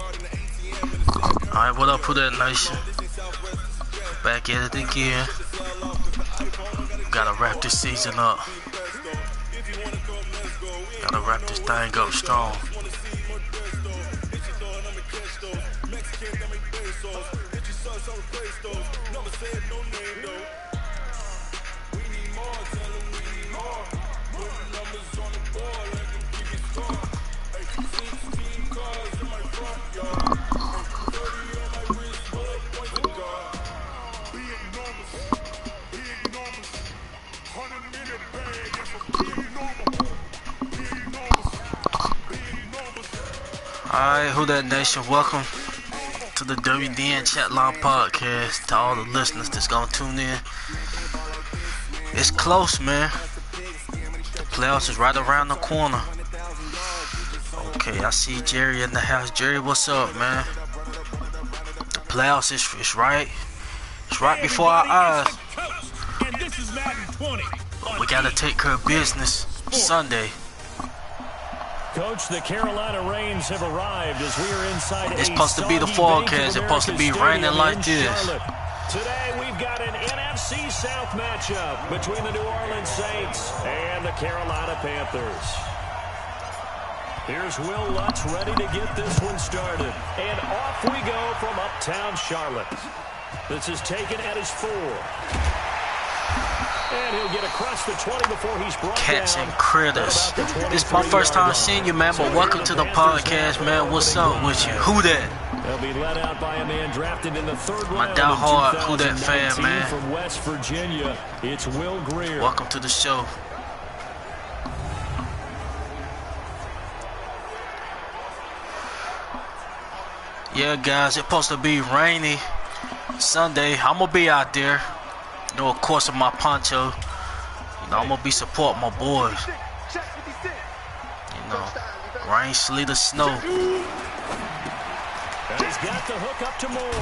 Alright, what up, Who That Nation? Back at it again. Gotta wrap this season up. Gotta wrap this thing up strong. Alright, Who That Nation, welcome to the WDN Chat Line Podcast. To all the listeners that's gonna tune in. It's close, man. The playoffs is right around the corner. Okay, I see Jerry in the house. Jerry, what's up, man? The playoffs is right. It's right before our eyes. But we gotta take care of business Sunday. Coach, the Carolina Rains have arrived as we are inside. It's supposed to be the forecast. It's supposed to be raining like this. Today we've got an NFC South matchup between the New Orleans Saints and the Carolina Panthers. Here's Will Lutz ready to get this one started. And off we go from uptown Charlotte. This is taken at his 4. And he'll get across the 20 before he's brought Cats down. and critters. This is my first time seeing you, man, but welcome to the podcast, man. What's up with you? Who that? They'll be led out by a man drafted in the 3rd round. My die-hard Who That fan, man. From West Virginia, it's Will Greer. Welcome to the show. Yeah, guys, it's supposed to be rainy Sunday. I'm gonna be out there. You know, of course, with my poncho. You know, I'm gonna be supporting my boys. You know, rain, sleet, or snow. And he's got the hook up to Moore.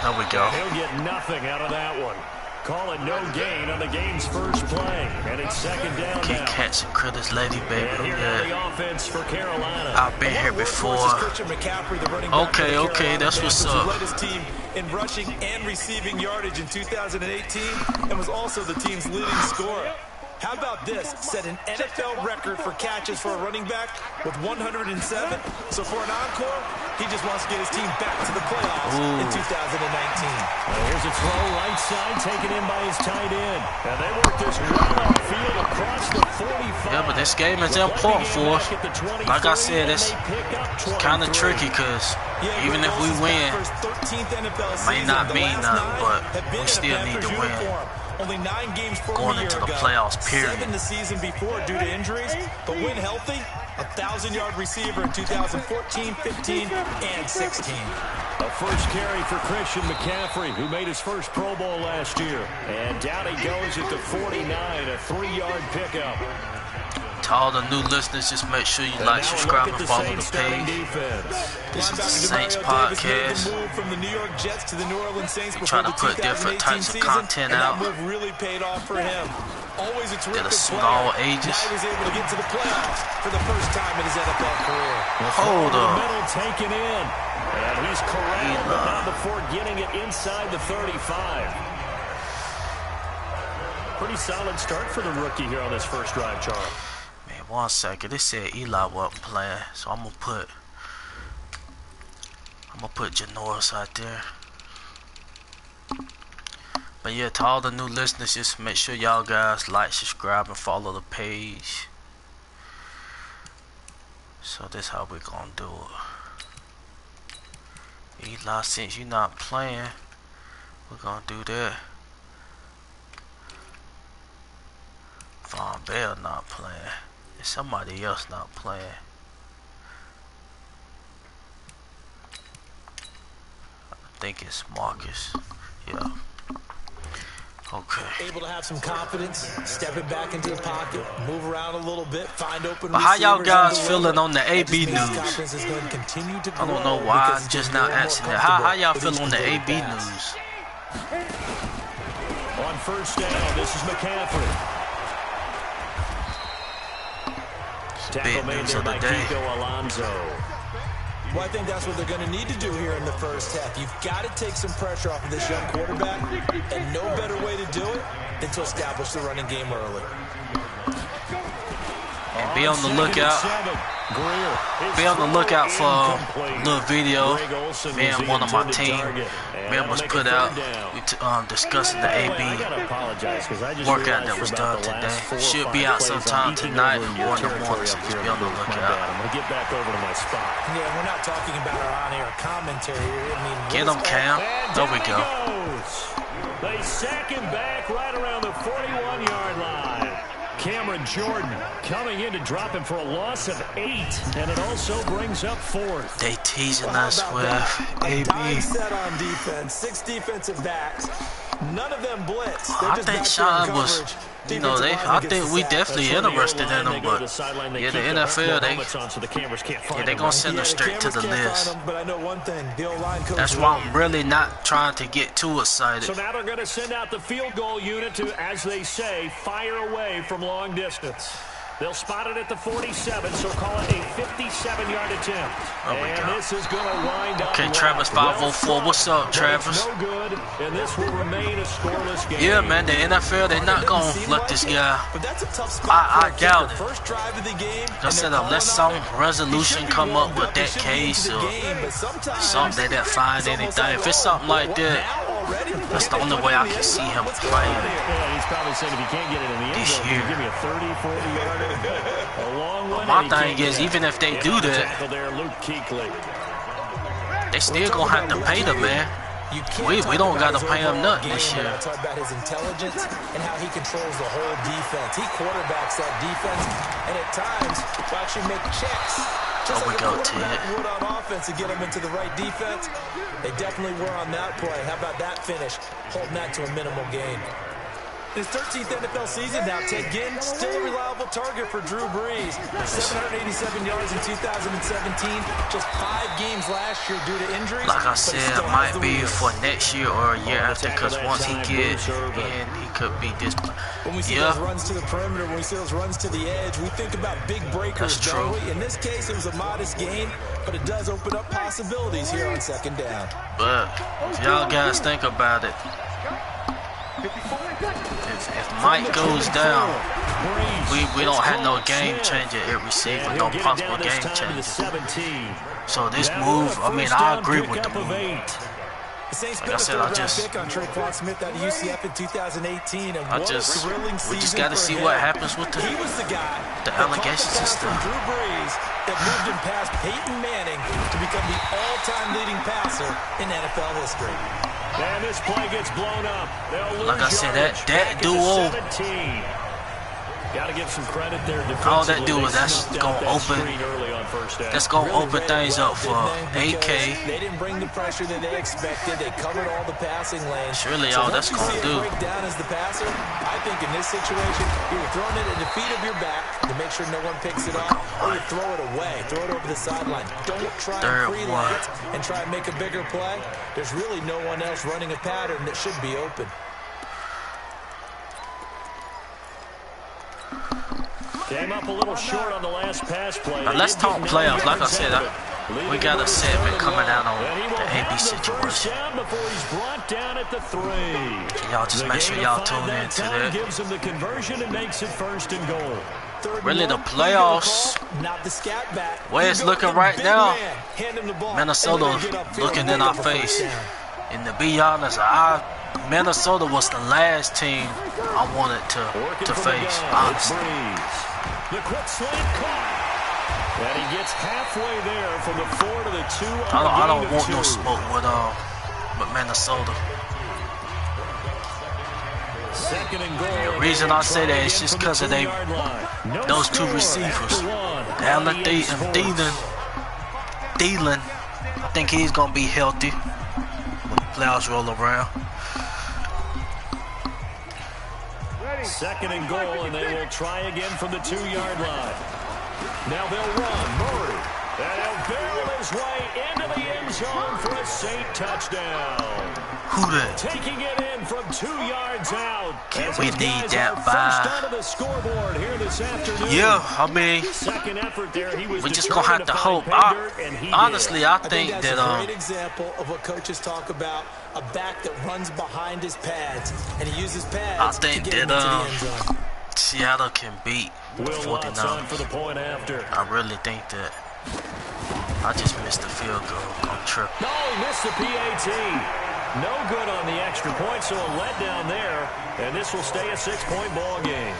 There we go. And he'll get nothing out of that one. Call it no gain on the game's first play. And it's 2nd down Get now. Cats and critters, lady, baby. And here Yeah. the offense for Carolina. I've been here before. Okay, that's what's up. Led his team in rushing and receiving yardage in 2018 and was also the team's leading scorer. How about this? Set an NFL record for catches for a running back with 107. So for an encore, he just wants to get his team back to the playoffs in 2019. Well, here's a throw right side taken in by his tight end. And they work this right on field across the 45. Yeah, but this game is important for us. Like I said, it's kind of tricky because even if we win, may not mean nothing, but we still need to win. Only 9 games for Going into the playoffs, period. 7 the season before due to injuries, but when healthy, a 1,000-yard receiver in 2014, 15, and 16. A first carry for Christian McCaffrey, who made his first Pro Bowl last year. And down he goes at the 49, a 3-yard pickup. To all the new listeners, just make sure you like, subscribe, and follow the page. This is the Saints podcast. We try to put different types of content out really paid off for him. Always a that'll terrific suit player. all ages. Now he was able to get to the playoffs for the first time in his NFL career. Hold up. Middle taken in. And he's corralled, but not before getting it inside the 35. Pretty solid start for the rookie here on this first drive, Charles. Man, 1 second. It said Eli wasn't playing, so I'm gonna put Janoris out there. But yeah, to all the new listeners, just make sure y'all guys like, subscribe, and follow the page. So this how we gonna do it. Eli, since you're not playing, we're gonna do that. Von Bell not playing. Is somebody else not playing? I think it's Marcus. Yeah. Okay. Able to have some confidence, stepping back into the pocket, move around a little bit, find open But how y'all receivers guys on the feeling way. on the AB news? Confidence is going to continue to I don't grow know why because I'm he's just getting not more and more asking that. How y'all comfortable feel on the with AB each pass. news? On first down, this is McCaffrey. Big Tackle made news there of the by day. Kiko Alonso. Well, I think that's what they're going to need to do here in the first half. You've got to take some pressure off of this young quarterback, and no better way to do it than to establish the running game early. And be on the lookout. Be on the lookout for a little video. Me and one of my team, man, was put out. We discussing the AB workout that was done today. Should be out sometime tonight or in the morning, so just be on the lookout. I'm going to get back over to my spot. Yeah, we're not talking about our on-air commentary here. I mean, get him, Cam. There we go. They sack him back right around the 41-yard line. Cameron Jordan coming in to drop him for a loss of 8, and it also brings up 4th. They teasing us with AB. Set on defense, 6 defensive backs. None of them blitz. I think Sean was, you know, I think we definitely interested in them, but yeah, the NFL, they gonna send them straight to the list. That's why I'm really not trying to get too excited. So now they're gonna send out the field goal unit to, as they say, fire away from long distance. They'll spot it at the 47, so call it a 57-yard attempt. And this is going to wind up. Okay, Travis 504. What's up, Travis? No good, and this will remain a scoreless game. Yeah, man, the NFL, they're not going to let this guy. I doubt it. I said unless some resolution come up with that case or something that find anything. If it's something like that, that's the only way I can see him playing He's probably saying if he can't get it in the end zone, give me a 30, 40-yarder. My thing is, even if they do that, they still gonna have to pay the man. We don't gotta pay him nothing this year. Talk about his intelligence and how he controls the whole defense. He quarterbacks that defense, and at times will actually make checks. Oh, we go to it. Wood on offense to get him into the right defense. They definitely were on that play. How about that finish? Holding that to a minimal gain. His 13th NFL season now, Ted Ginn, still a reliable target for Drew Brees. 787 yards in 2017, just 5 games last year due to injuries. Like I said, it might be for next year or a year after, because once he gets in, he could be this. When we see those runs to the perimeter, when we see those runs to the edge, we think about big breakers. That's true. In this case, it was a modest gain, but it does open up possibilities here on second down. But if y'all guys think about it, if Mike goes down, we don't have no game changer at receiver, no possible game changer. So this move, I mean, I agree with the move. Like I said, we just got to see what happens with the allegations and stuff. Drew Brees that moved him past Peyton Manning to become the all-time leading passer in NFL history. And this play gets blown up. Like I said, that duo. Got to give some credit there. All that do is that's gonna open things up for AK. They didn't bring the pressure that they expected. They covered all the passing lanes. Surely all that's gonna do. Down as the passer, I think in this situation, you're throwing it at the feet of your back to make sure no one picks it up, or you throw it away, throw it over the sideline. Don't try and freelance and try and make a bigger play. There's really no one else running a pattern that should be open. Came up a little short on the last pass play. Now let's talk playoffs. Like I said, we got a segment coming out on the AB situation. Y'all just make sure y'all tune in to that. Gives him the conversion and makes it 1st and goal. Really, the playoffs, where it's looking right now, Minnesota looking in our face. And to be honest, Minnesota was the last team I wanted to face, honestly. The quick slant caught. And he gets halfway there from the 4 to the 2. I don't want no smoke with Minnesota. Second and goal. The reason I say that is just because of those 2 receivers. Allen Thielen. I think he's gonna be healthy when the playoffs roll around. Second and goal, and they will try again from the 2-yard line. Now they'll run. Murray. And he'll barrel his way into the end zone for a Saint touchdown. Who that? Taking it in from 2 yards out. We need that by. Yeah, I mean, we're just gonna have to hope. Honestly, I think that great example of what coaches talk about, a back that runs behind his pads, and he uses pads to get into the end zone. Seattle can beat the 49ers. For the point after. I really think that. I just missed the field goal. I'm tripping. No, he missed the PAT. No good on the extra point, so a letdown there, and this will stay a 6-point ball game.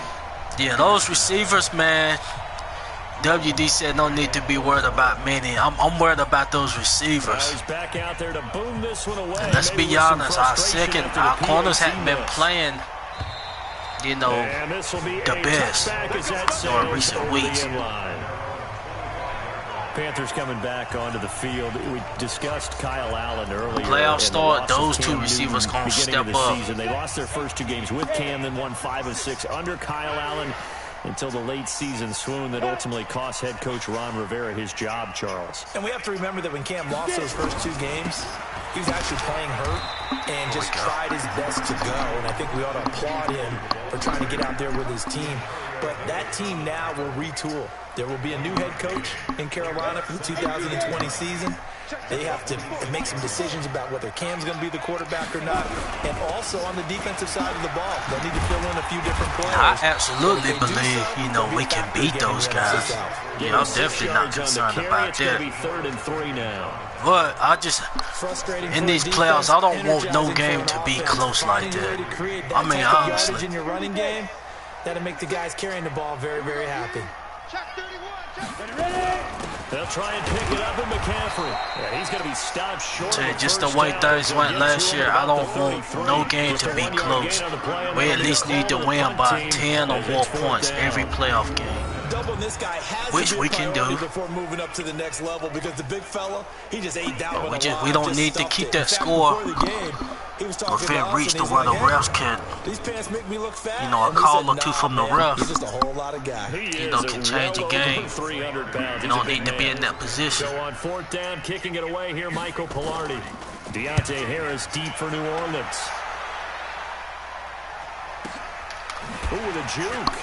Yeah, those receivers, man. WD said no need to be worried about many. I'm worried about those receivers. He's back out there to boom this one away. And let's be honest, our corners haven't been playing, you know, the best during recent weeks. Panthers coming back onto the field. We discussed Kyle Allen earlier. Playoff start, those two receivers going to step up. They lost their first 2 games with Cam, then won 5 of 6 under Kyle Allen until the late season swoon that ultimately cost head coach Ron Rivera his job, Charles. And we have to remember that when Cam lost those first 2 games, he was actually playing hurt and just tried his best to go. And I think we ought to applaud him for trying to get out there with his team. But that team now will retool. There will be a new head coach in Carolina for the 2020 season. They have to make some decisions about whether Cam's going to be the quarterback or not. And also on the defensive side of the ball, they'll need to fill in a few different players. I absolutely believe, you know, we can beat those guys. Yeah, I'm definitely not concerned about that. But I just, in these playoffs, I don't want no game to be close like that. I mean, honestly. In your running game, that'll make the guys carrying the ball very, very happy. They'll try and pick it up in McCaffrey. Yeah, he's going to be stopped short. Just the way things went last year, I don't want no game to be close. We at least need to win by 10 or more points every playoff game, which we can do. Before moving up to the next level, because the big fella, he just ate down. We don't need to keep that score within reach to where the refs can, you know, a call or two from the ref, you know, can change a game. You don't need to be in that position. So on 4th down, kicking it away here, Michael Pilardi. Deontay Harris deep for New Orleans. Ooh, with a juke.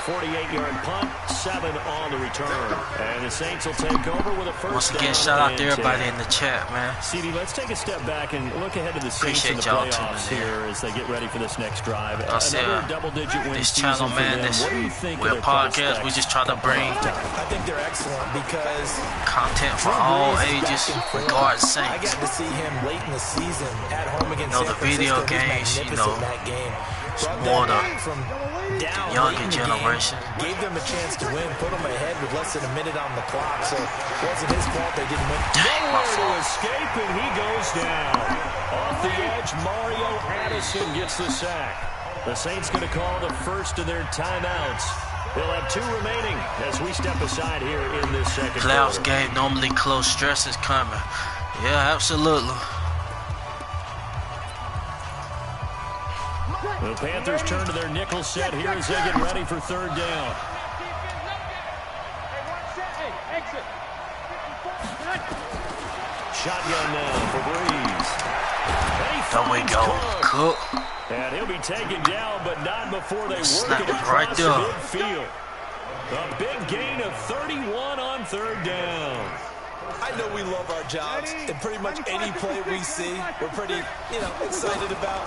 48-yard punt, 7 on the return. And the Saints will take over with a first Once again, shout out to everybody in the chat, man. CD, let's take a step back and look ahead to the Saints in the playoffs here as they get ready for this next drive. Another double-digit win this channel, man, we're a podcast. We just try to bring I think they're excellent because content for all ages, regardless Saints. I got to see him late in the season at home against San Francisco. The video games, you know, more the younger generation. Gave them a chance to win, put them ahead with less than a minute on the clock, so it wasn't his fault they didn't win. Nowhere to escape, and he goes down. Off the edge, Mario Addison gets the sack. The Saints going to call the first of their timeouts. They'll have 2 remaining as we step aside here in this second playoffs game, normally close, stress is coming. Yeah, absolutely. The Panthers turn to their nickel set here as they get ready for 3rd down. Shotgun now for Breeze. There we go. Cook. And he'll be taken down, but not before they work it across right there. the midfield. A big gain of 31 on 3rd down. I know we love our jobs, and pretty much any play we see, we're pretty, excited about.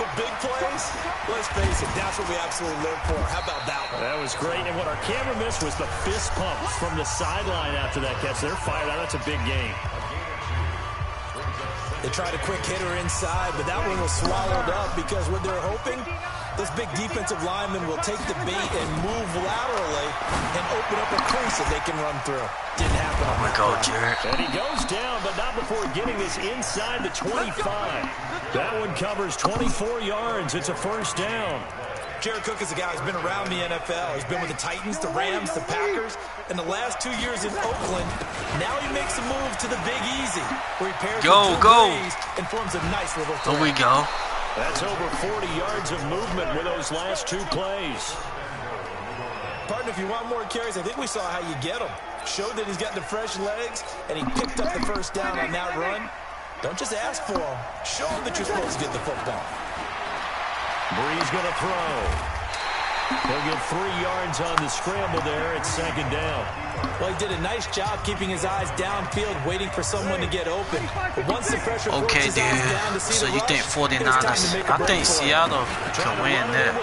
The big plays, let's face it, that's what we absolutely live for. How about that one? That was great, and what our camera missed was the fist pump from the sideline after that catch. They're fired out. That's a big gain. They tried a quick hitter inside, but that one was swallowed up because what they're hoping, this big defensive lineman will take the bait and move laterally and open up a crease that they can run through. Didn't happen. Oh my God, Jared. And he goes down, but not before getting this inside the 25. That one covers 24 yards. It's a first down. Jared Cook is a guy who's been around the NFL. He's been with the Titans, the Rams, the Packers, and the last 2 years in Oakland. Now he makes a move to the Big Easy, where he pairs with Drew Brees and forms a nice little threat. Here we go. That's over 40 yards of movement with those last 2 plays. Partner, if you want more carries, I think we saw how you get them. Showed that he's got the fresh legs, and he picked up the first down on that run. Don't just ask for them. Show them that you're supposed to get the football. Bree's going to throw. He'll get 3 yards on the scramble there at 2nd down. Well, he did a nice job keeping his eyes downfield, waiting for someone to get open. But once the pressure okay, his eyes down to see so the you rush, think 49ers? I think Seattle can win that.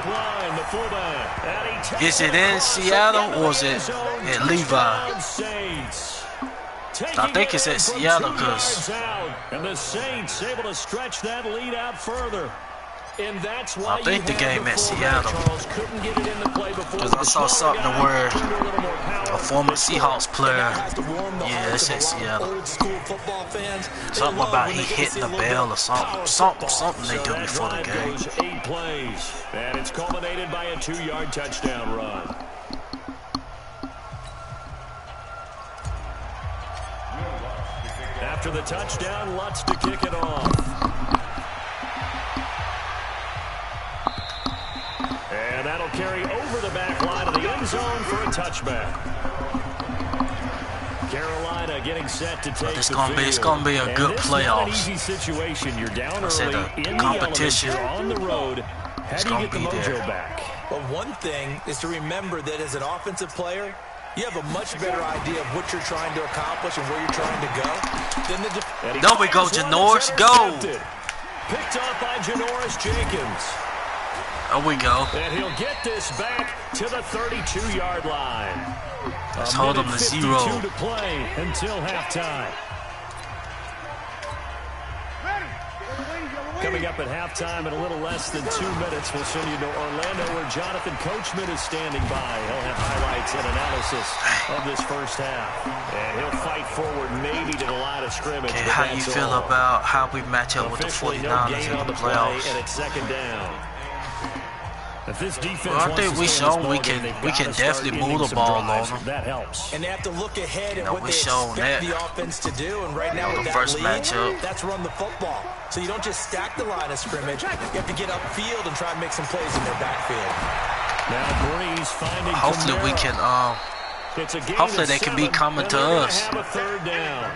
Is it in Seattle or is it at Levi? I think it's at Seattle because. And the Saints able to stretch that lead out further. And that's why I think the game at Seattle. Because I saw something where a former Seahawks player, yeah, it's at Seattle. Something about he hitting the bell or something they do before the game. 8 plays, and it's culminated by a 2-yard touchdown run. After the touchdown, Lutz to kick it off. And that'll carry over the back line of the end zone for a touchback. Carolina getting set to take it's gonna be a good playoffs. Easy situation. You're down early in competition. The on the road. How do you get the mojo back? Well, one thing is to remember that as an offensive player, you have a much better idea of what you're trying to accomplish and where you're trying to go. There we go, Janoris, go! Picked up by Janoris Jenkins. There we go. And he'll get this back to the 32-yard line. Let's hold him to 0. To play until halftime. Coming up at halftime in a little less than 2 minutes, we'll send you to Orlando where Jonathan Coachman is standing by. He'll have highlights and analysis of this first half. And he'll fight forward maybe to the line of scrimmage. Okay, how you feel about how we match up with the 49ers in the playoffs? And it's 2nd down. If this defense well, I think we shown we can definitely move the ball on them. That helps. And they have to look ahead at what they expect the offense to do. And right now with that lead, that's run the football. So you don't just stack the line of scrimmage. You have to get upfield and try and make some plays in their backfield. Now Breeze finding hopefully we can hopefully they can be coming to us. Have a 3rd down.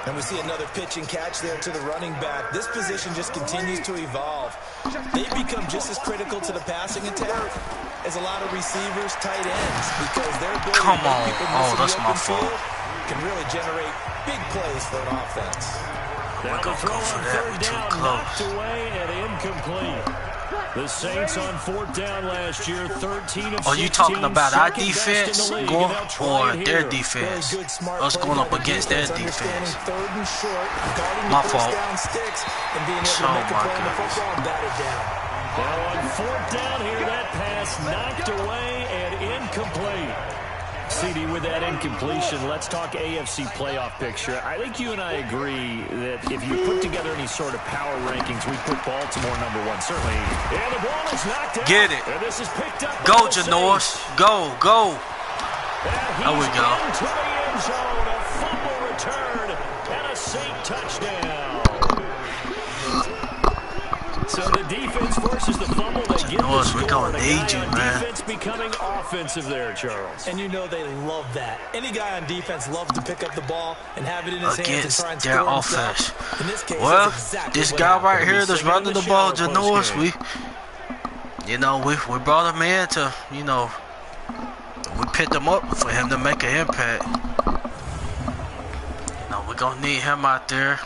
And we see another pitch and catch there to the running back. This position just continues to evolve. They become just as critical to the passing attack as a lot of receivers, tight ends, because their ability to make people miss that's the my open fault. field can really generate big plays for an offense. We're going to go for that. We're too close. Knocked away and incomplete. The Saints on 4th down last year, 13 of 16. Are you talking about our defense going or their defense? Us going up against their defense. My fault. Oh my goodness. Now on 4th down here, that pass knocked away and incomplete. CD, with that incompletion, let's talk AFC playoff picture. I think you and I agree that if you put together any sort of power rankings, we put Baltimore #1, certainly. And the ball is knocked out. Get it. And this is picked up. Go, Janoris. Go, go. There we go. Into the end zone, a fumble return, and a Saint touchdown. So the defense forces the fumble. They get the score. We're going to need you, man. Defense becoming offensive there, Charles. And you know they love that. Any guy on defense loves to pick up the ball and have it in his hands and try and their score offense. In this case, well, exactly this guy right here that's running the ball, Janoris, we brought him in to, we picked him up for him to make an impact. We're going to need him out there.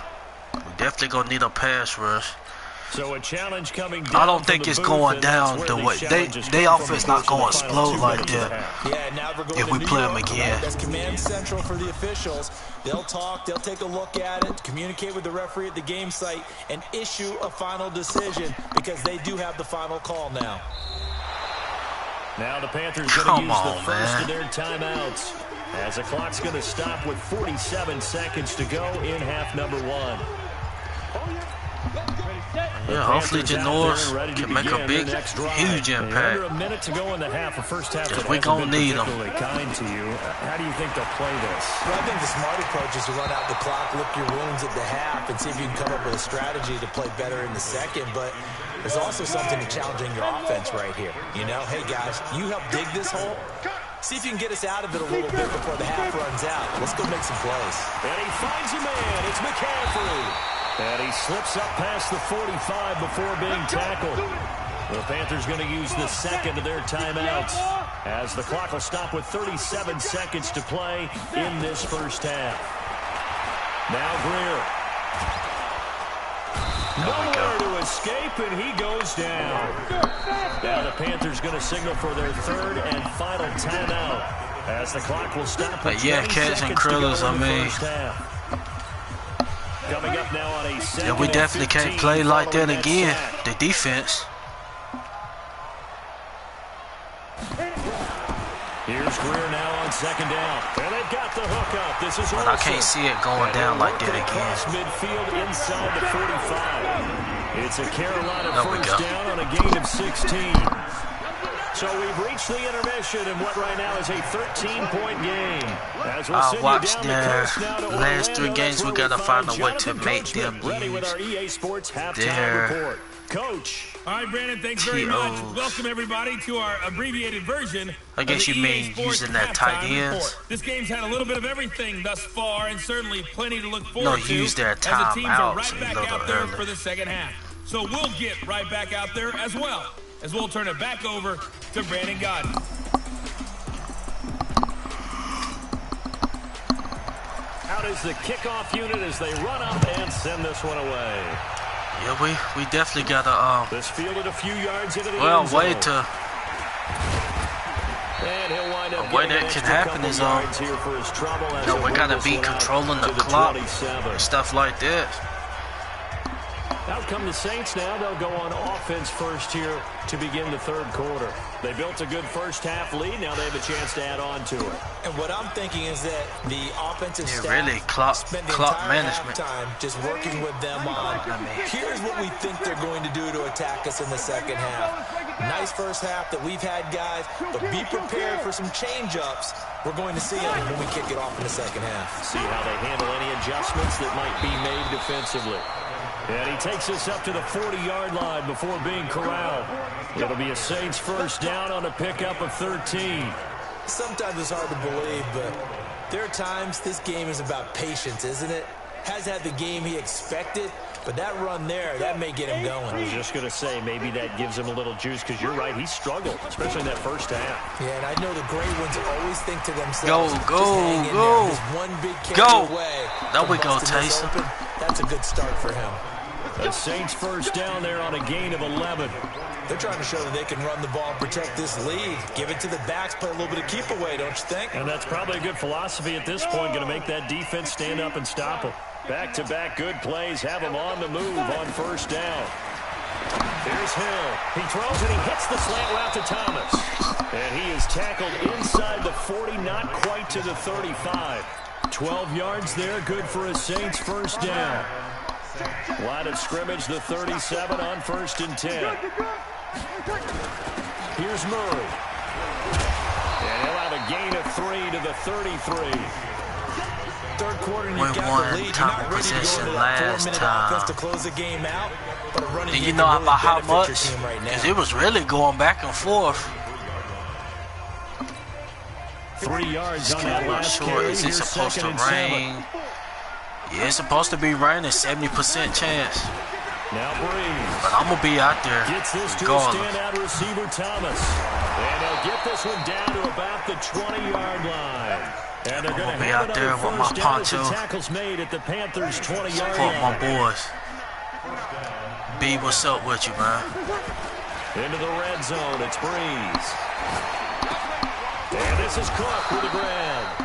We definitely going to need a pass rush. So a challenge coming down. I don't think it's going down the way they offense not going to explode like that. If we play them again. That's command central for the officials. They'll talk, they'll take a look at it, communicate with the referee at the game site, and issue a final decision because they do have the final call now. Now the Panthers going to use the first of their timeouts as the clock's going to stop with 47 seconds to go in half number 1. Yeah, hopefully Janoris can make a big, huge impact. Under a minute to go in the half. The first half because we gonna need them. Kind to you. How do you think they'll play this? Well, I think the smart approach is to run out the clock, lick your wounds at the half, and see if you can come up with a strategy to play better in the second. But there's also something to challenging your offense right here. You know, hey guys, you help dig this hole. See if you can get us out of it a little bit before the half runs out. Let's go make some plays. And he finds a man. It's McCaffrey. And he slips up past the 45 before being tackled. The Panthers going to use the second of their timeouts as the clock will stop with 37 seconds to play in this first half. Now Greer. Nowhere to escape, and he goes down. Now the Panthers going to signal for their third and final timeout as the clock will stop with 20 Cats and Krillers, I mean. Coming up now on a yeah, we definitely can't play like that again. The defense. Here's Greer now on second down. And they've got the hook up. This is but I can't see it going down like that again. Midfield inside the 45. It's a Carolina first down on a gain of 16. So we've reached the intermission in what right now is a 13-point game. As we'll I watched the last 3 games. We gotta find a way to make them use their Coach. All right, Brandon, thanks very much. Welcome, everybody, to our abbreviated version. I guess you mean using that tight ends. This game's had a little bit of everything thus far, and certainly plenty to look forward to. No, use their as the teams are timeouts right back out there for the second half. So we'll get right back out there as well, as we'll turn it back over to Brandon Godden. Out is the kickoff unit as they run up and send this one away. Yeah, we definitely gotta this fielded a few yards into the way to a way that can happen is we gotta be controlling the clock and stuff like that. Out come the Saints now. They'll go on offense first here to begin the third quarter. They built a good first half lead. Now they have a chance to add on to it. And what I'm thinking is that the offensive staff really clock management time just working with them on here's what we think they're going to do to attack us in the second half. Nice first half that we've had, guys, but be prepared for some change-ups. We're going to see them when we kick it off in the second half. See how they handle any adjustments that might be made defensively. And he takes us up to the 40-yard line before being corralled. It'll be a Saints first down on a pickup of 13. Sometimes it's hard to believe, but there are times this game is about patience, isn't it? Has had the game he expected, but that run there, that may get him going. I was just going to say, maybe that gives him a little juice, because you're right, he struggled, especially in that first half. Yeah, and I know the great ones always think to themselves, go. One big carry away. There we go, Tyson. That's a good start for him. The Saints first down there on a gain of 11. They're trying to show that they can run the ball and protect this lead. Give it to the backs, play a little bit of keep away, don't you think? And that's probably a good philosophy at this point, going to make that defense stand up and stop them. Back-to-back good plays have them on the move on first down. Here's Hill. He throws and he hits the slant route to Thomas. And he is tackled inside the 40, not quite to the 35. 12 yards there, good for a Saints first down. Line of scrimmage, the 37 on 1st and 10. Here's Murray. And he'll have a gain of 3 to the 33. Third quarter, and you got the lead. You're not ready to go into that 4-minute offense to close the game out. But a running and you know about how much? Because it was really going back and forth. 3 yards on that last carry. Is it supposed to rain? Yeah, it's supposed to be raining, 70% chance. Now Breeze. But I'm going to be out there. Gets this to a standout receiver, Thomas. And they'll get this one down to about the 20-yard line. And they're going to be out there with my poncho. Tackles made at the Panthers' 20-yard line. Support my boys. B, what's up with you, man? Into the red zone, it's Breeze. And this is Cook with the grab.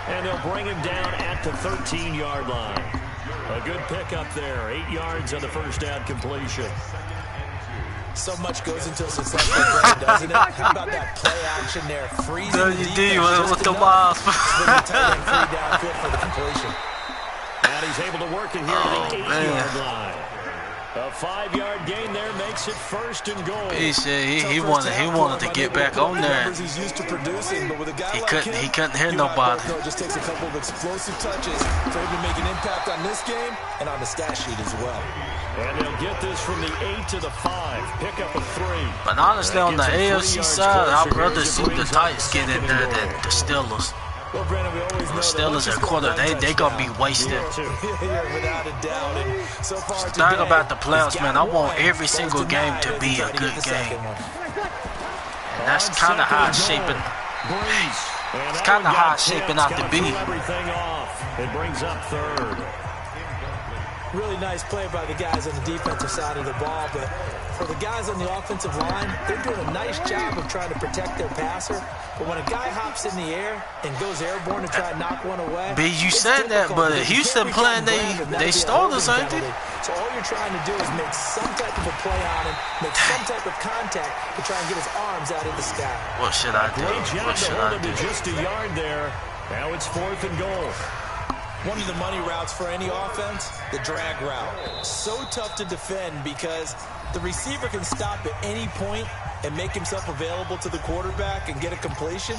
And they'll bring him down at the 13-yard line. A good pickup there. 8 yards on the first down completion. So much goes into a successful play, doesn't it? How about that play action there? Freezing the defense with the miles. Free downfield for the completion. And he's able to work it here to the 8-yard line. A 5-yard gain there makes it 1st and goal. He said he wanted to get back on there. He couldn't hit nobody. It just takes a couple of explosive touches for him to make an impact on this game and on the stat sheet as well. And they'll get this from the 8 to the 5. Pick up a 3. But honestly, on the AFC side, I'd rather see the Titans get in there than the Steelers. Well, Brandon, we always The Steelers at quarter, they gonna be wasted. Without a doubt. And so far The thing about the playoffs, man, I want every single game to be a good game. And that's kind of how it's shaping. It's kind of how it's shaping out to be. Everything off. It brings up 3rd. Really nice play by the guys on the defensive side of the ball, but for the guys on the offensive line, they're doing a nice job of trying to protect their passer. But when a guy hops in the air and goes airborne to try and knock one away, B, you said that, but Houston playing they starters, ain't they? So all you're trying to do is make some type of a play on him, make some type of contact to try and get his arms out of the sky. What should I do? Great job What to should hold I him do? to just a yard there. Now it's 4th and goal. One of the money routes for any offense, the drag route. So tough to defend because the receiver can stop at any point and make himself available to the quarterback and get a completion.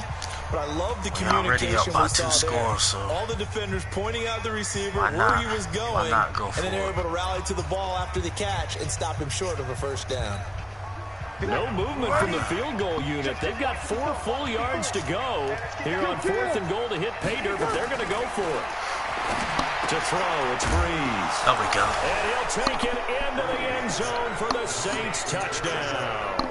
But I love the communication already up by we saw 2 scores, so all the defenders pointing out the receiver, why where not? he was going, Why not go for and then they're it? able to rally to the ball after the catch and stop him short of a 1st down. No movement from the field goal unit. They've got 4 full yards to go here on 4th and goal to hit pay dirt, but they're going to go for it. To throw, it's Breeze. There we go. And he'll take it into the end zone for the Saints touchdown.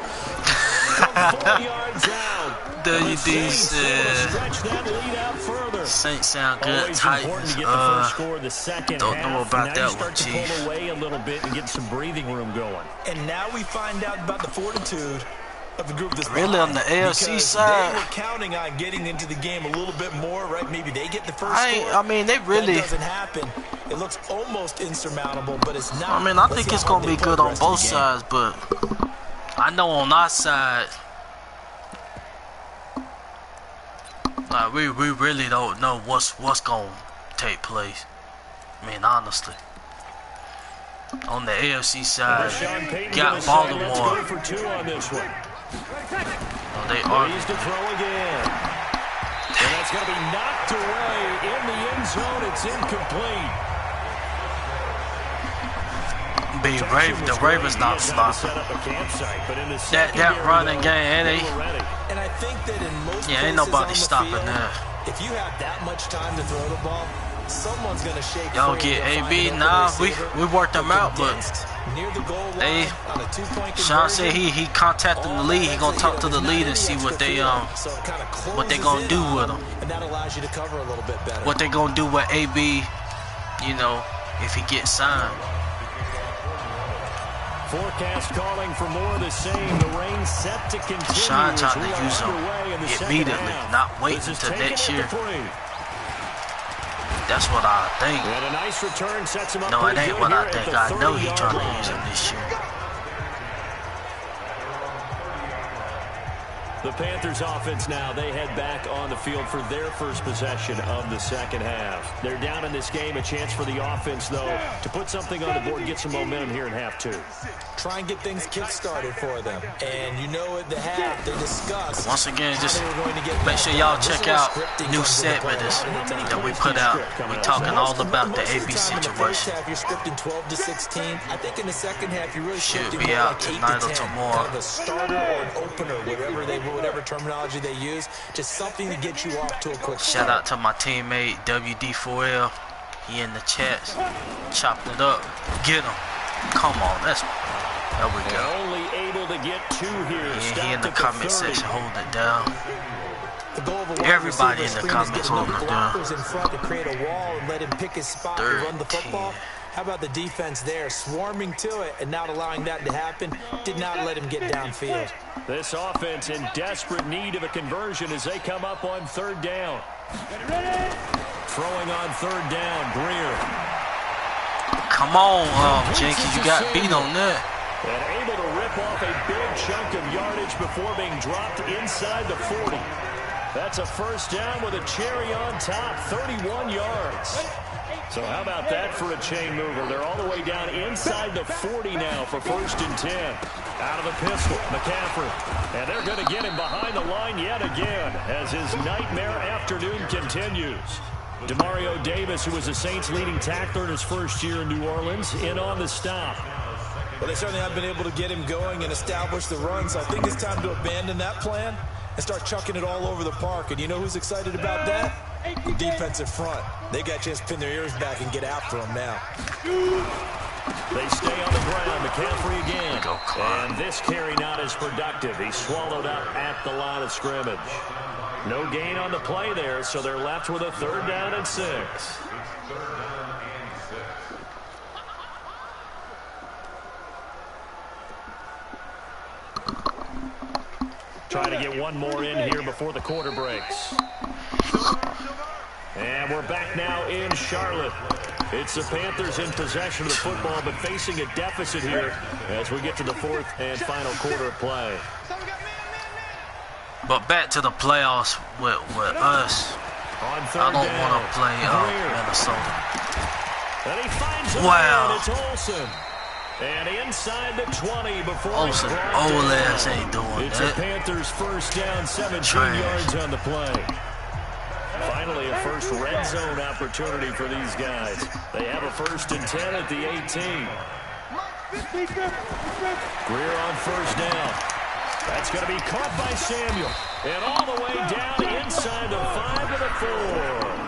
From 4 yards out. WD Stretch that lead out further. Saints sound good. Always important Titans, to get the first score of the second don't half. know about now that you start one, to Chief. pull away a little bit and get some breathing room going. And now we find out about the fortitude of the group that's Really, on the AFC side, they were counting on getting into the game a little bit more, right? Maybe they get the first score. I mean, they really. That doesn't happen. It looks almost insurmountable, but it's not. I mean, I think it's gonna be good on both sides, but I know on our side, like we really don't know what's gonna take place. I mean, honestly. On the AFC side, got Baltimore. For 2 on this one. They are. He's to throw again. And that's going to be knocked away in the end zone. It's incomplete. The Ravens not sloppy. That running game, and I think that in most ain't nobody stopping that. If you have that much time to throw the ball, someone's gonna shake. Y'all get AB. Nah, we worked them out, but near the goal line on a 2-point Sean said he contacted the league. He gonna talk to the lead and see what they gonna do with him. And that allows you to cover a little bit better. What they gonna do with AB, you know, if he gets signed. Forecast calling for more of the same. The rain set to continue. Sean trying to use him immediately, not waiting until next year. That's what I think. And a nice return sets him up. No, it ain't what I think. I know he's trying to use him this year. The Panthers offense now, they head back on the field for their first possession of the second half. They're down in this game. A chance for the offense, though, to put something on the board, get some momentum here in half 2. Try and get things kick-started for them. And you know at the half, they discussed. Once again, just make sure y'all check out new segment that we put out. We're talking all about the AB situation. You're scripting 12 to 16. I think in the second half, you really should be out tonight or tomorrow. Kind of a starter or an opener, whatever terminology they use. Just something to get you off to a quick start. Shout out to my teammate WD4L. He in the chat, chopping it up. Get him. Come on, there we go. Only able to get 2 here. Yeah, he in the comment section holding it down. The goal of a Everybody in the comments holding it down. In front to create a wall and let him pick his spot and run the football. How about the defense there, swarming to it and not allowing that to happen? Did not let him get downfield. This offense in desperate need of a conversion as they come up on 3rd down. Throwing on 3rd down, Greer. Come on, Jenkins, you got beat on that. And able to rip off a big chunk of yardage before being dropped inside the 40. That's a first down with a cherry on top, 31 yards. So how about that for a chain mover? They're all the way down inside the 40 now for 1st and 10. Out of the pistol, McCaffrey. And they're going to get him behind the line yet again as his nightmare afternoon continues. Demario Davis, who was the Saints' leading tackler in his first year in New Orleans, in on the stop. Well, they certainly have been able to get him going and establish the run, so I think it's time to abandon that plan and start chucking it all over the park. And you know who's excited about that? The defensive front. They got a chance to pin their ears back and get after him now. They stay on the ground. McCaffrey again. And this carry not as productive. He's swallowed up at the line of scrimmage. No gain on the play there, so they're left with a 3rd down and 6. Trying to get one more in here before the quarter breaks. And we're back now in Charlotte. It's the Panthers in possession of the football, but facing a deficit here as we get to the 4th and final quarter of play. But back to the playoffs with us. I don't want to play Minnesota. And he finds a wow. man. It's Olsen. And inside the 20 before Olsen, old ass ain't doing it's that. the Panthers' first down, 17 yards on the play. Finally, a first red zone opportunity for these guys. They have a 1st and 10 at the 18. Greer on 1st down. That's going to be caught by Samuel. And all the way down inside the 5 to the 4.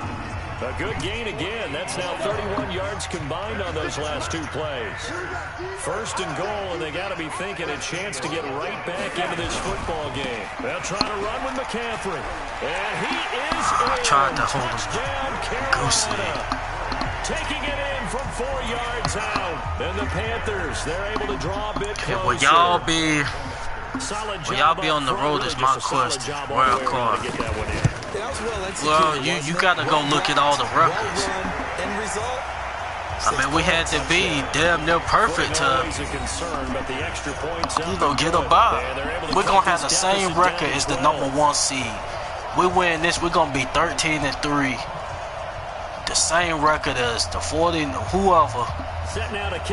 A good gain again. That's now 31 yards combined on those last 2 plays. 1st and goal, and they got to be thinking a chance to get right back into this football game. They'll try to run with McCaffrey. And he is in. Tried to hold him. Touchdown, Carolina. Taking it in from 4 yards out. And the Panthers, they're able to draw a bit closer. Will y'all be on the road is my question. Wild card. Well, you got to go look at all the records. I mean, we had to be damn near perfect to, get a bye. We're going to have the same record as the #1 seed. We win this, we're going to be 13-3. The same record as the 40, whoever.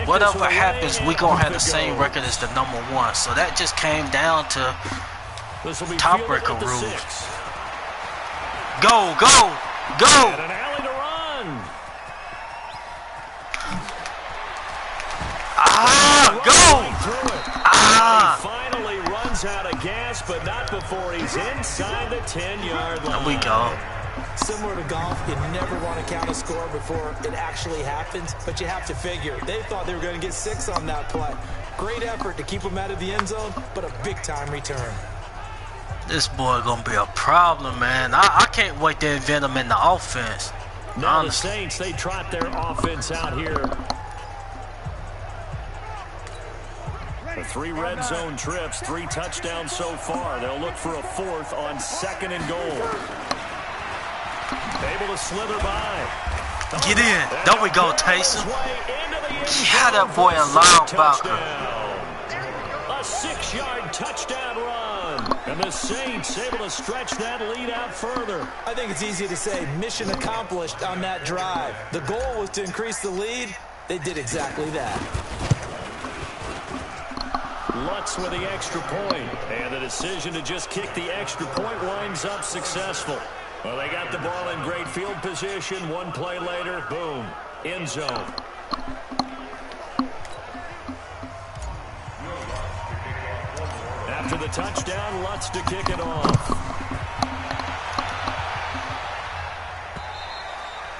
Whatever happens, we're going to have the same record as the #1. So that just came down to tiebreaker rules. Go, go, go! And an alley to run. Go! He finally runs out of gas, but not before he's inside the 10-yard line. There we go. Similar to golf, you never want to count a score before it actually happens, but you have to figure. They thought they were going to get 6 on that play. Great effort to keep them out of the end zone, but a big-time return. This boy gonna be a problem, man. I can't wait to invent him in the offense. Now the Saints, they trot their offense out here. The 3 red zone trips, 3 touchdowns so far. They'll look for a 4th on 2nd and goal. Able to slither by. Get in. There we go, Taysom. Yeah, that boy a linebacker. A 6-yard touchdown run. And the Saints able to stretch that lead out further. I think it's easy to say mission accomplished on that drive. The goal was to increase the lead. They did exactly that. Lutz with the extra point. And the decision to just kick the extra point winds up successful. Well, they got the ball in great field position. 1 play later, boom, end zone. After the touchdown, Lutz to kick it off.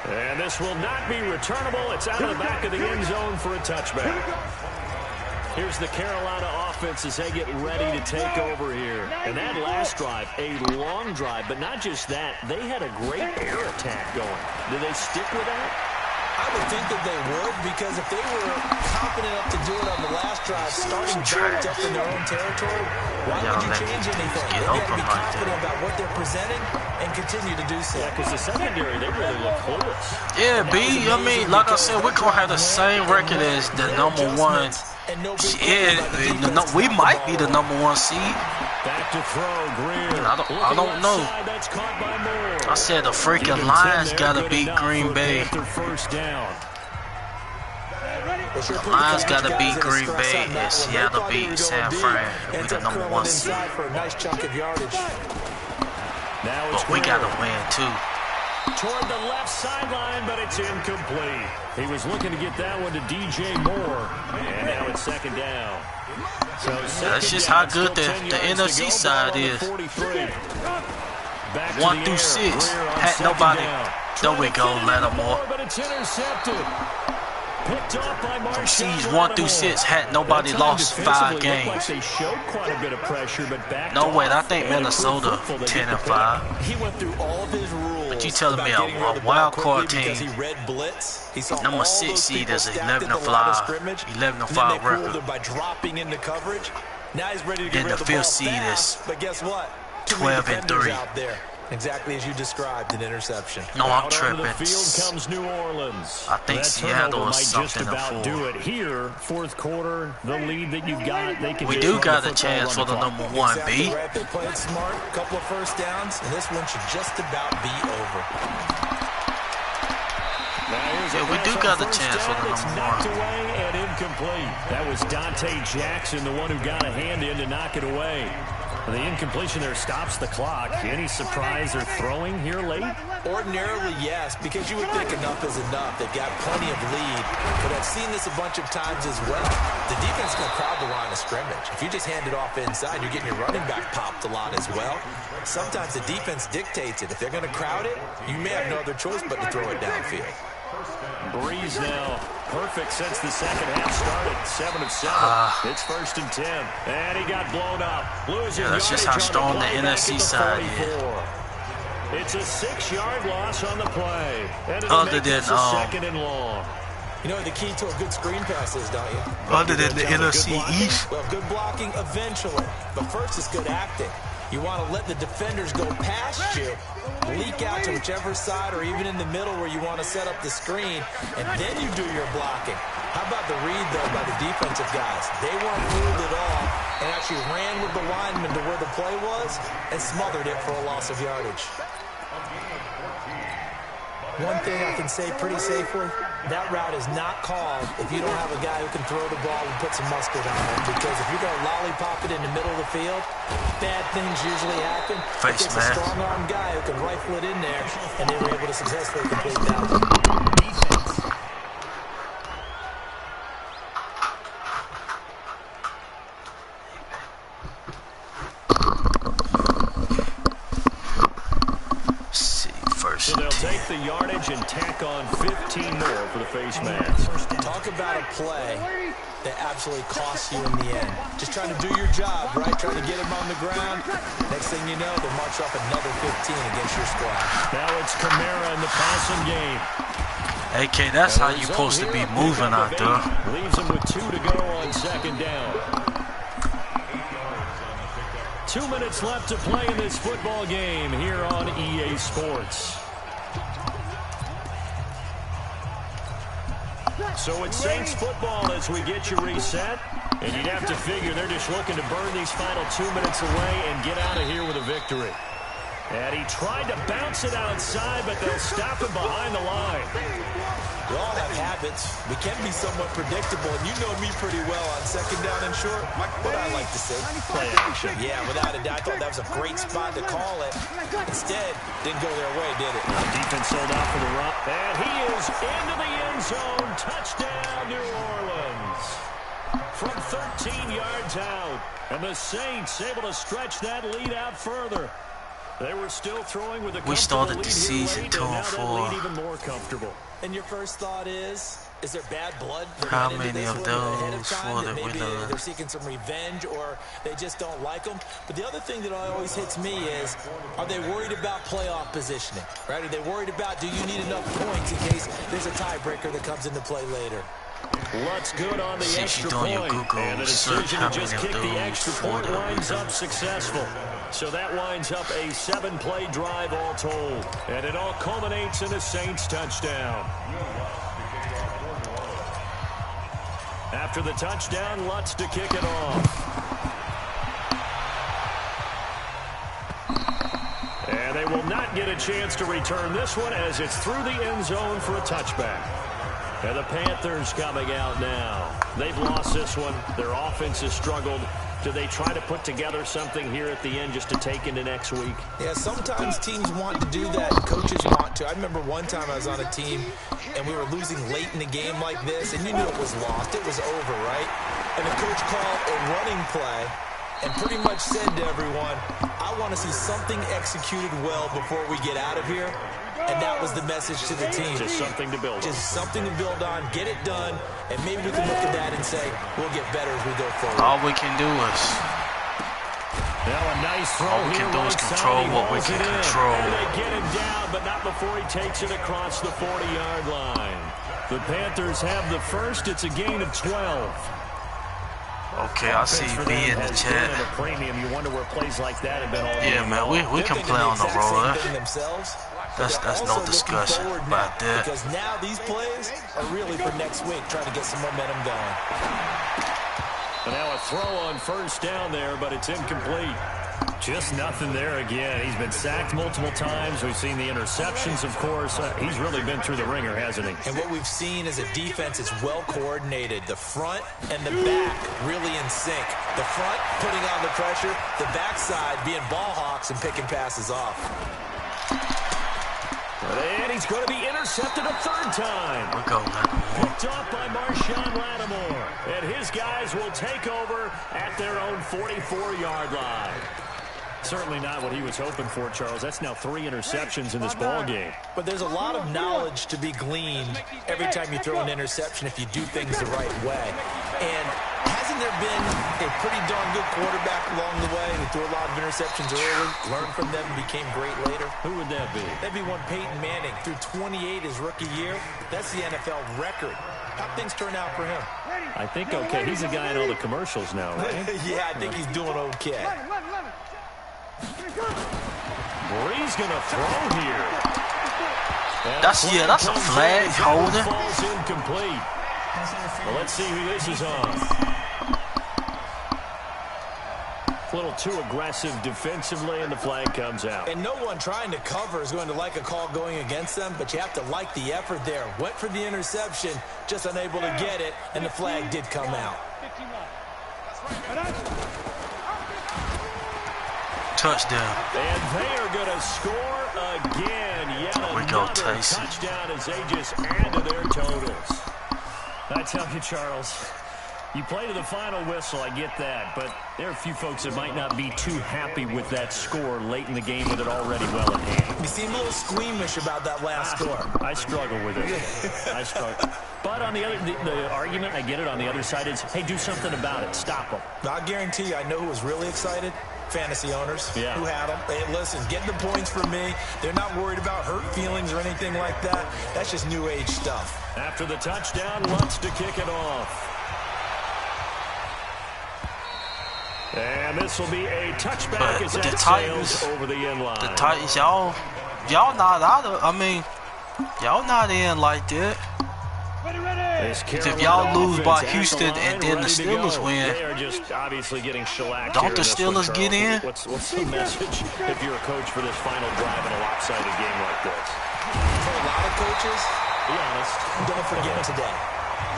And this will not be returnable. It's out of the back of the end zone for a touchback. Here's the Carolina offense as they get ready to take over here. And that last drive, a long drive, but not just that. They had a great air attack going. Do they stick with that? I would think that they would, because if they were confident enough to do it on the last drive, starting built up in their own territory, why would you change anything? They got to be confident about what they're presenting and continue to do so. Yeah, because the secondary, they really look clueless. Yeah, B, I mean, like I said, we're going to have the same record as the #1. Yeah, we might be the #1 seed. Back to throw, Greer. I don't know. That's caught by Moore. I said the freaking Lions gotta beat Green Bay. First down. The Lions gotta beat Green Bay and Seattle beat San Fran. We the number 1 seed. But we gotta win too. Toward the left sideline, but it's incomplete. He was looking to get that one to DJ Moore. And now it's second down. So that's just how good the NFC side is. 1 through 6. Had nobody. There we go, Lattimore. But it's intercepted. Picked off by From seeds 1 through 6, had nobody lost 5 games. They showed quite a bit of pressure, but back no way, I think Minnesota 10-5. He went through all of his rules. But you telling me a wild card team, number 6 seed is 11-5 record. By dropping into coverage. Now he's ready to get Then the 5th seed is but guess what? 12-3. Out there. Exactly as you described, an interception. No, I'm tripping. The field comes New Orleans. I think Seattle is something to about do it here. Fourth quarter, the lead that you've got, they can. We do got a chance for the number 1 B. Right. They played smart, a couple of first downs, and this one should just about be over. Yeah, we do got a chance for the number 1. Away and incomplete. That was Dante Jackson, the one who got a hand in to knock it away. The incompletion there stops the clock. Any surprise they're throwing here late? Ordinarily, yes, because you would think enough is enough. They've got plenty of lead, but I've seen this a bunch of times as well. The defense is going to crowd the line of scrimmage. If you just hand it off inside, you're getting your running back popped a lot as well. Sometimes the defense dictates it. If they're going to crowd it, you may have no other choice but to throw it downfield. Breeze now. Perfect since the second half started. 7 of 7. It's 1st and 10. And he got blown up. Yeah, that's just how strong the NFC side is. It's a 6-yard loss on the play. Other than second and long. You know the key to a good screen pass is, don't you? Other than the NFC East. Well, good blocking eventually. But first is good acting. You want to let the defenders go past you, leak out to whichever side or even in the middle where you want to set up the screen, and then you do your blocking. How about the read, though, by the defensive guys? They weren't fooled at all and actually ran with the lineman to where the play was and smothered it for a loss of yardage. One thing I can say pretty safely, that route is not called if you don't have a guy who can throw the ball and put some mustard on it. Because if you're going to lollipop it in the middle of the field, bad things usually happen. Face it's a strong-arm guy who can rifle it in there, and they were able to successfully complete that one. So they'll take the yardage and tack on 15 more for the face mask. Talk about a play that absolutely costs you in the end. Just trying to do your job, right? Trying to get him on the ground. Next thing you know, they'll march off another 15 against your squad. Now it's Kamara in the passing game. AK, that's how you're supposed to be moving out there. Leaves him with 2 to go on second down. 2 minutes left to play in this football game here on EA Sports. So it's Saints football as we get you reset. And you'd have to figure they're just looking to burn these final 2 minutes away and get out of here with a victory. And he tried to bounce it outside, but they'll stop him behind the line. We all have habits. We can be somewhat predictable, and you know me pretty well on second down and short. What I like to say, play action. Yeah, without a doubt, I thought that was a great spot to call it. Instead, didn't go their way, did it? Defense sold out for the run. And he is into the end zone. Touchdown, New Orleans. From 13 yards out. And the Saints able to stretch that lead out further. They were still throwing with a we started the season 2-4. Even more comfortable. And your first thought is there bad blood? How many of those for the maybe winner? they're seeking some revenge or they just don't like them. But the other thing that always hits me is, are they worried about playoff positioning? Right? Are they worried about, do you need enough points in case there's a tiebreaker that comes into play later? Lutz good on the extra point, and the search decision how to just many kick of the those extra for point the winds winner. up successful. So that winds up a 7-play drive all told, and it all culminates in a Saints touchdown. After the touchdown, Lutz to kick it off. get a chance to return this one as it's through the end zone for a touchback. And the Panthers coming out now. They've lost this one. Their offense has struggled. Do they try to put together something here at the end just to take into next week? Yeah, sometimes teams want to do that. Coaches want to. I remember one time I was on a team, and we were losing late in the game like this, and you knew it was lost. It was over, right? And the coach called a running play and pretty much said to everyone, I want to see something executed well before we get out of here. And that was the message to the team. Just something to build on. Just something to build on, get it done, and maybe we can look at that and say, we'll get better as we go forward. All we can do is... Now a nice throw. All we can do is control what we can control. And they get him down, but not before he takes it across the 40-yard line. The Panthers have the first. It's a gain of 12. Okay, I see B in the chat. A premium. You wonder where plays like that have been all Yeah, man, we can play on the roller. That's no discussion about that. Because now these plays are really for next week, trying to get some momentum going. And now a throw on first down there, but it's incomplete. Just nothing there again. He's been sacked multiple times. We've seen the interceptions, of course. He's really been through the ringer, hasn't he? And what we've seen is a defense that's well coordinated. The front and the back really in sync. The front putting on the pressure, the backside being ball hawks and picking passes off. And he's going to be intercepted a third time. We'll go, Picked off by Marshawn Lattimore. And his guys will take over at their own 44-yard line. Certainly not what he was hoping for, Charles. That's now 3 interceptions in this ball game. But there's a lot of knowledge to be gleaned every time you throw an interception if you do things the right way. And hasn't there been a pretty darn good quarterback along the way who threw a lot of interceptions early, learned from them, and became great later? Who would that be? That'd be one Peyton Manning. Threw 28 his rookie year. That's the NFL record. How'd things turn out for him? I think okay. He's a guy in all the commercials now, right? Yeah, I think he's doing okay. Bree's going to throw here. That's a flag holding. Falls incomplete. Well, let's see who this is on. A little too aggressive defensively, and the flag comes out. And no one trying to cover is going to like a call going against them, but you have to like the effort there. Went for the interception, just unable to get it, and the flag did come out. Touchdown. And they are going to score again. Yet another touchdown as they just add to their totals. I tell you, Charles, you play to the final whistle, I get that, but there are a few folks that might not be too happy with that score late in the game with it already well in hand. You seem a little squeamish about that last score. I struggle with it. I struggle. But on the other, the argument, I get it, on the other side is, hey, do something about it. Stop them. I guarantee you, I know who was really excited. Fantasy owners who had them. Hey, listen, get the points for me. They're not worried about hurt feelings or anything like that. That's just new age stuff. After the touchdown, Lutz to kick it off. And this will be a touchback as that sails over the end line. The Titans, y'all not out of, I mean, y'all not in like that. If y'all lose by Houston and then the Steelers win, they are just obviously getting shellacked. Don't the Steelers get in? What's the message if you're a coach for this final drive in a lopsided game like this? For a lot of coaches, be honest, don't forget today.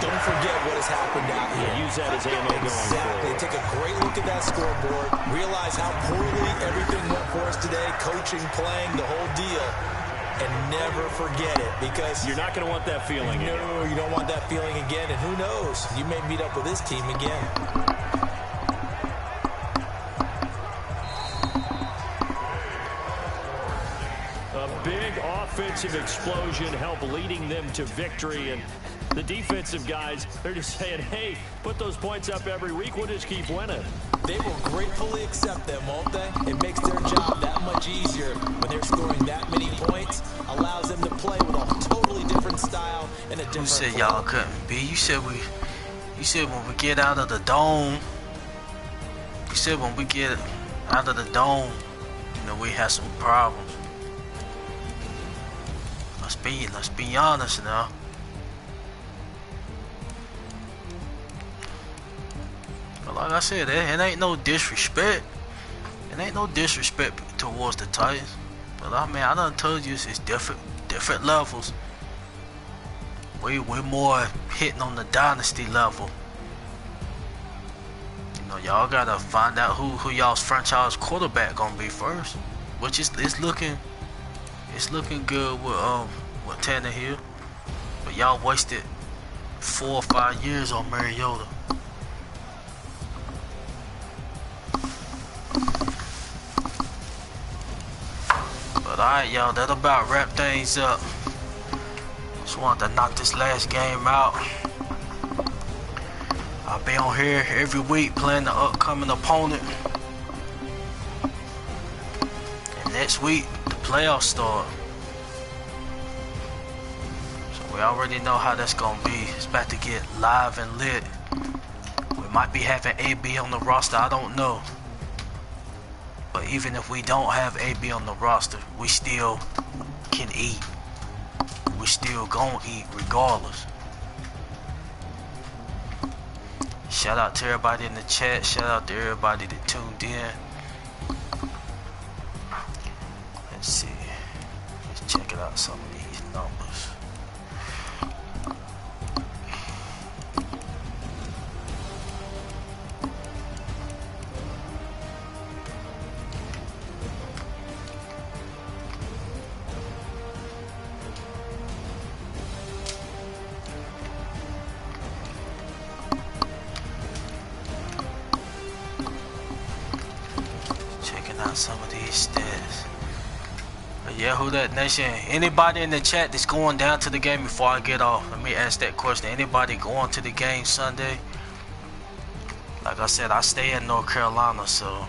Don't forget what has happened out here. Use that as ammo going forward. Take a great look at that scoreboard. Realize how poorly everything went for us today. Coaching, playing, the whole deal. And never forget it, because you're not going to want that feeling again. No, you don't want that feeling again. And who knows? You may meet up with this team again. A big offensive explosion helped leading them to victory. And the defensive guys, they're just saying, hey, put those points up every week. We'll just keep winning. They will gratefully accept them, won't they? It makes their job that much easier when they're scoring that many points. Allows them to play with a totally different style and a different. Who said y'all couldn't be? You said when we get out of the dome. You said when we get out of the dome, you know, we have some problems. Let's be honest now. But like I said, it ain't no disrespect. It ain't no disrespect towards the Titans. But I mean, I done told you it's different levels. We're more hitting on the dynasty level. You know, y'all gotta find out who y'all's franchise quarterback gonna be first, which is it's looking good with Tannehill. But y'all wasted 4 or 5 years on Mariota. But alright, y'all, that about wrap things up. Just wanted to knock this last game out. I'll be on here every week playing the upcoming opponent. And next week, the playoffs start. So we already know how that's gonna be. It's about to get live and lit. We might be having AB on the roster, I don't know. But even if we don't have AB on the roster, we still can eat. We still gonna eat regardless. Shout out to everybody in the chat. Shout out to everybody that tuned in. Let's see. Let's check it out, some of these numbers. Some of these stats. But yeah, who that nation? Anybody in the chat that's going down to the game before I get off? Let me ask that question. Anybody going to the game Sunday? Like I said, I stay in North Carolina, so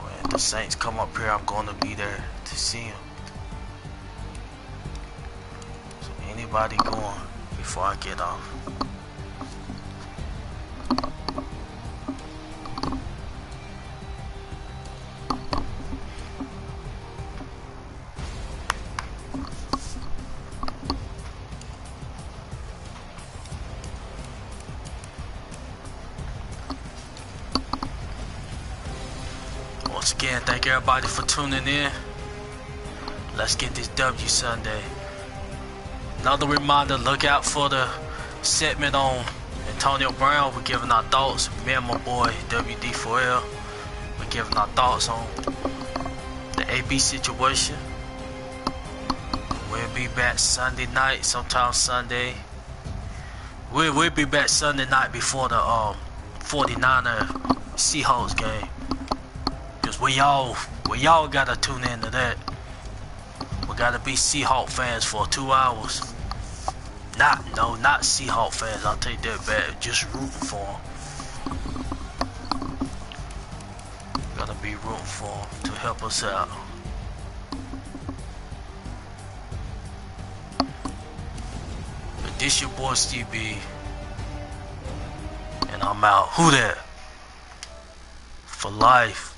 when the Saints come up here, I'm going to be there to see them. So anybody going before I get off? Once again, thank everybody for tuning in. Let's get this W Sunday. Another reminder, look out for the segment on Antonio Brown. We're giving our thoughts. Me and my boy WD4L, we're giving our thoughts on the AB situation. We'll be back Sunday night, sometime Sunday. We'll be back Sunday night before the 49er Seahawks game. Cause we all gotta tune into that. We gotta be Seahawks fans for 2 hours. Not Seahawks fans. I'll take that back. Just rooting for them. Gotta be rooting for them to help us out. But this your boy Steve B, and I'm out. Who that? For life.